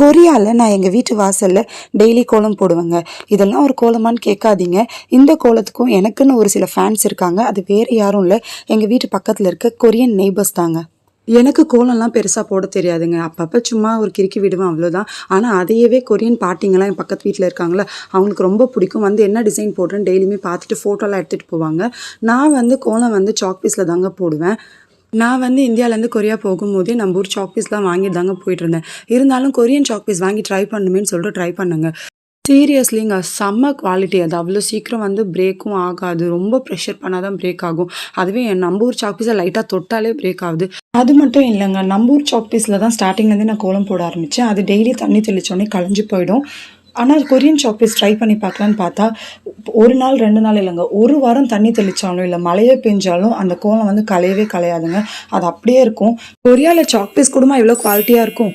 கொரியாவில் நான் எங்கள் வீட்டு வாசலில் டெய்லி கோலம் போடுவேங்க. இதெல்லாம் ஒரு கோலமான்னு கேட்காதீங்க. இந்த கோலத்துக்கும் எனக்குன்னு ஒரு சில ஃபேன்ஸ் இருக்காங்க. அது வேறு யாரும் இல்லை, எங்கள் வீட்டு பக்கத்தில் இருக்க கொரியன் நெய்பர்ஸ் தாங்க. எனக்கு கோலம்லாம் பெருசாக போட தெரியாதுங்க. அப்பப்போ சும்மா ஒரு கிறுக்கி விடுவேன், அவ்வளோதான். ஆனால் அதையவே கொரியன் பாட்டிங்கெல்லாம் என் பக்கத்து வீட்டில் இருக்காங்களே, அவங்களுக்கு ரொம்ப பிடிக்கும். வந்து என்ன டிசைன் போடுறேன்னு டெய்லியுமே பார்த்துட்டு ஃபோட்டோலாம் எடுத்துகிட்டு போவாங்க. நான் வந்து கோலம் வந்து சாக் பீஸில் தாங்க போடுவேன். நான் வந்து இந்தியாவிலேருந்து கொரியா போகும்போதே நம்ம ஊர் சாக் பீஸ்லாம் வாங்கிட்டு தாங்க போயிட்டுருந்தேன். இருந்தாலும் கொரியன் சாக் பீஸ் வாங்கி ட்ரை பண்ணுமேன்னு சொல்லிட்டு ட்ரை பண்ணுங்க. சீரியஸ்லிங்க, செம்ம குவாலிட்டி. அது அவ்வளோ சீக்கிரம் வந்து பிரேக்கும் ஆகாது. ரொம்ப ப்ரெஷர் பண்ணால் தான் பிரேக் ஆகும். அதுவே நம்ம ஊர் சாக் பீஸை லைட்டாக தொட்டாலே பிரேக் ஆகுது. அது மட்டும் இல்லைங்க, நம்ம ஊர் சாக் பீஸில் தான் ஸ்டார்டிங்லேருந்தே நான் கோலம் போட ஆரம்பித்தேன். அது டெய்லி தண்ணி தெளித்தோடனே களைஞ்சு போயிடும். ஆனால் கொரியன் சாக் பீஸ் ட்ரை பண்ணி பார்க்கலான்னு பார்த்தா, ஒரு நாள் 2 நாள் இல்லைங்க, ஒரு வாரம் தண்ணி தெளித்தாலும் இல்லை மழையே பெஞ்சாலும் அந்த கோலம் வந்து கலையவே கலையாதுங்க. அது அப்படியே இருக்கும். கொரியாவில் சாக் பீஸ் கூடமா இவ்வளோ குவாலிட்டியாக இருக்கும்.